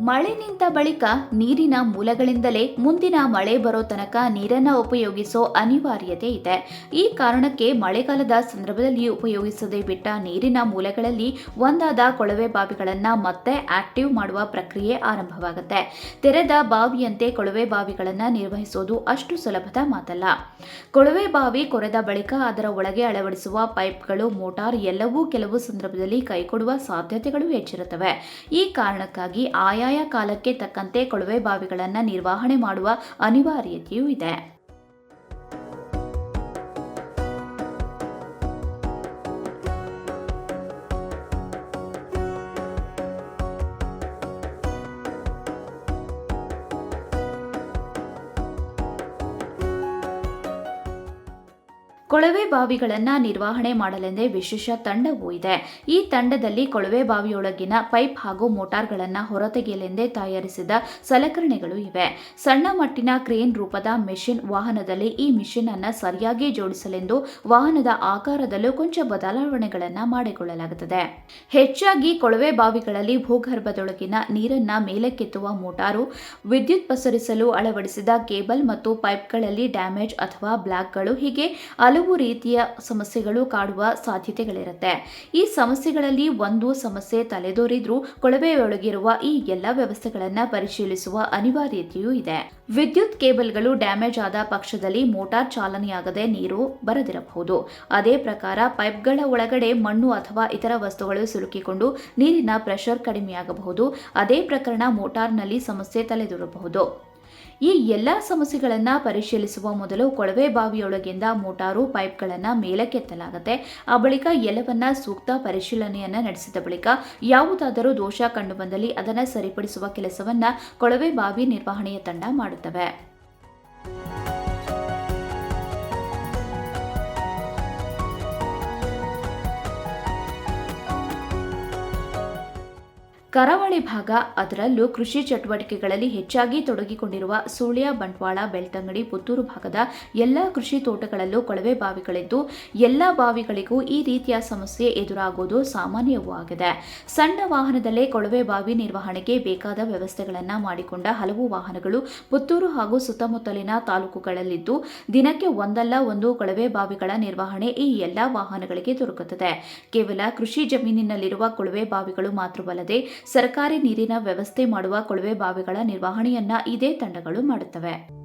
ಮಳೆ ನಿಂತ ಬಳಿಕ ನೀರಿನ ಮೂಲಗಳಿಂದಲೇ ಮುಂದಿನ ಮಳೆ ಬರೋ ತನಕ ನೀರನ್ನು ಉಪಯೋಗಿಸೋ ಅನಿವಾರ್ಯತೆ ಇದೆ. ಈ ಕಾರಣಕ್ಕೆ ಮಳೆಗಾಲದ ಸಂದರ್ಭದಲ್ಲಿ ಉಪಯೋಗಿಸದೆ ಬಿಟ್ಟ ನೀರಿನ ಮೂಲಗಳಲ್ಲಿ ಒಂದಾದ ಕೊಳವೆ ಬಾವಿಗಳನ್ನು ಮತ್ತೆ ಆಕ್ಟಿವ್ ಮಾಡುವ ಪ್ರಕ್ರಿಯೆ ಆರಂಭವಾಗುತ್ತೆ. ತೆರೆದ ಬಾವಿಯಂತೆ ಕೊಳವೆ ಬಾವಿಗಳನ್ನು ನಿರ್ವಹಿಸೋದು ಅಷ್ಟು ಸುಲಭದ ಮಾತಲ್ಲ. ಕೊಳವೆ ಬಾವಿ ಕೊರೆದ ಬಳಿಕ ಅದರ ಒಳಗೆ ಅಳವಡಿಸುವ ಪೈಪ್ಗಳು, ಮೋಟಾರ್ ಎಲ್ಲವೂ ಕೆಲವು ಸಂದರ್ಭದಲ್ಲಿ ಕೈಕೊಡುವ ಸಾಧ್ಯತೆಗಳು ಹೆಚ್ಚಿರುತ್ತವೆ. ಈ ಕಾರಣಕ್ಕಾಗಿ ಆಯಾಯ ಕಾಲಕ್ಕೆ ತಕ್ಕಂತೆ ಕೊಳವೆ ಬಾವಿಗಳನ್ನು ನಿರ್ವಹಣೆ ಮಾಡುವ ಅನಿವಾರ್ಯತೆಯೂ ಇದೆ. ಕೊಳವೆ ಬಾವಿಗಳನ್ನು ನಿರ್ವಹಣೆ ಮಾಡಲೆಂದೇ ವಿಶೇಷ ತಂಡವೂ ಇದೆ. ಈ ತಂಡದಲ್ಲಿ ಕೊಳವೆ ಬಾವಿಯೊಳಗಿನ ಪೈಪ್ ಹಾಗೂ ಮೋಟಾರ್ಗಳನ್ನು ಹೊರತೆಗೆಯಲೆಂದೇ ತಯಾರಿಸಿದ ಸಲಕರಣೆಗಳು ಇವೆ. ಸಣ್ಣ ಮಟ್ಟಿನ ಕ್ರೇನ್ ರೂಪದ ಮೆಷಿನ್ ವಾಹನದಲ್ಲಿ ಈ ಮಿಷಿನ್ ಅನ್ನು ಸರಿಯಾಗಿ ಜೋಡಿಸಲೆಂದು ವಾಹನದ ಆಕಾರದಲ್ಲೂ ಕೊಂಚ ಬದಲಾವಣೆಗಳನ್ನು ಮಾಡಿಕೊಳ್ಳಲಾಗುತ್ತದೆ. ಹೆಚ್ಚಾಗಿ ಕೊಳವೆ ಬಾವಿಗಳಲ್ಲಿ ಭೂಗರ್ಭದೊಳಗಿನ ನೀರನ್ನ ಮೇಲಕ್ಕೆತ್ತುವ ಮೋಟಾರು, ವಿದ್ಯುತ್ ಪಸರಿಸಲು ಅಳವಡಿಸಿದ ಕೇಬಲ್ ಮತ್ತು ಪೈಪ್ಗಳಲ್ಲಿ ಡ್ಯಾಮೇಜ್ ಅಥವಾ ಬ್ಲಾಕ್ಗಳು, ಹೀಗೆ ಹಲವು ರೀತಿಯ ಸಮಸ್ಯೆಗಳು ಕಾಡುವ ಸಾಧ್ಯತೆಗಳಿರುತ್ತೆ. ಈ ಸಮಸ್ಯೆಗಳಲ್ಲಿ ಒಂದು ಸಮಸ್ಯೆ ತಲೆದೋರಿದ್ರೂ ಕೊಳವೆಯೊಳಗಿರುವ ಈ ಎಲ್ಲ ವ್ಯವಸ್ಥೆಗಳನ್ನು ಪರಿಶೀಲಿಸುವ ಅನಿವಾರ್ಯತೆಯೂ ಇದೆ. ವಿದ್ಯುತ್ ಕೇಬಲ್ಗಳು ಡ್ಯಾಮೇಜ್ ಆದ ಪಕ್ಷದಲ್ಲಿ ಮೋಟಾರ್ ಚಾಲನೆಯಾಗದೆ ನೀರು ಬರದಿರಬಹುದು. ಅದೇ ಪ್ರಕಾರ ಪೈಪ್ಗಳ ಒಳಗಡೆ ಮಣ್ಣು ಅಥವಾ ಇತರ ವಸ್ತುಗಳು ಸಿಲುಕಿಕೊಂಡು ನೀರಿನ ಪ್ರೆಷರ್ ಕಡಿಮೆಯಾಗಬಹುದು. ಅದೇ ಪ್ರಕರಣ ಮೋಟಾರ್ನಲ್ಲಿ ಸಮಸ್ಯೆ ತಲೆದೋರಬಹುದು. ಈ ಎಲ್ಲ ಸಮಸ್ಯೆಗಳನ್ನು ಪರಿಶೀಲಿಸುವ ಮೊದಲು ಕೊಳವೆ ಬಾವಿಯೊಳಗಿಂದ ಮೋಟಾರು, ಪೈಪ್ಗಳನ್ನು ಮೇಲಕ್ಕೆತ್ತಲಾಗುತ್ತೆ. ಆ ಬಳಿಕ ಎಲ್ಲವನ್ನ ಸೂಕ್ತ ಪರಿಶೀಲನೆಯನ್ನು ನಡೆಸಿದ ಬಳಿಕ ಯಾವುದಾದರೂ ದೋಷ ಕಂಡುಬಂದಲ್ಲಿ ಅದನ್ನು ಸರಿಪಡಿಸುವ ಕೆಲಸವನ್ನ ಕೊಳವೆ ಬಾವಿ ನಿರ್ವಹಣೆಯ ತಂಡ ಮಾಡುತ್ತವೆ. ಕರಾವಳಿ ಭಾಗ, ಅದರಲ್ಲೂ ಕೃಷಿ ಚಟುವಟಿಕೆಗಳಲ್ಲಿ ಹೆಚ್ಚಾಗಿ ತೊಡಗಿಕೊಂಡಿರುವ ಸುಳ್ಯ, ಬಂಟ್ವಾಳ, ಬೆಳ್ತಂಗಡಿ, ಪುತ್ತೂರು ಭಾಗದ ಎಲ್ಲ ಕೃಷಿ ತೋಟಗಳಲ್ಲೂ ಕೊಳವೆ ಬಾವಿಗಳಿದ್ದು ಎಲ್ಲ ಬಾವಿಗಳಿಗೂ ಈ ರೀತಿಯ ಸಮಸ್ಯೆ ಎದುರಾಗುವುದು ಸಾಮಾನ್ಯವೂ ಆಗಿದೆ. ಸಣ್ಣ ವಾಹನದಲ್ಲೇ ಕೊಳವೆ ಬಾವಿ ನಿರ್ವಹಣೆಗೆ ಬೇಕಾದ ವ್ಯವಸ್ಥೆಗಳನ್ನು ಮಾಡಿಕೊಂಡ ಹಲವು ವಾಹನಗಳು ಪುತ್ತೂರು ಹಾಗೂ ಸುತ್ತಮುತ್ತಲಿನ ತಾಲೂಕುಗಳಲ್ಲಿದ್ದು ದಿನಕ್ಕೆ ಒಂದಲ್ಲ ಒಂದು ಕೊಳವೆ ಬಾವಿಗಳ ನಿರ್ವಹಣೆ ಈ ಎಲ್ಲ ವಾಹನಗಳಿಗೆ ದೊರಕುತ್ತದೆ. ಕೇವಲ ಕೃಷಿ ಜಮೀನಿನಲ್ಲಿರುವ ಕೊಳವೆ ಬಾವಿಗಳು ಮಾತ್ರವಲ್ಲದೆ ಸರ್ಕಾರಿ ನೀರಿನ ವ್ಯವಸ್ಥೆ ಮಾಡುವ ಕೊಳವೆ ಬಾವಿಗಳ ನಿರ್ವಹಣೆಯನ್ನ ಇದೇ ತಂಡಗಳು ಮಾಡುತ್ತವೆ.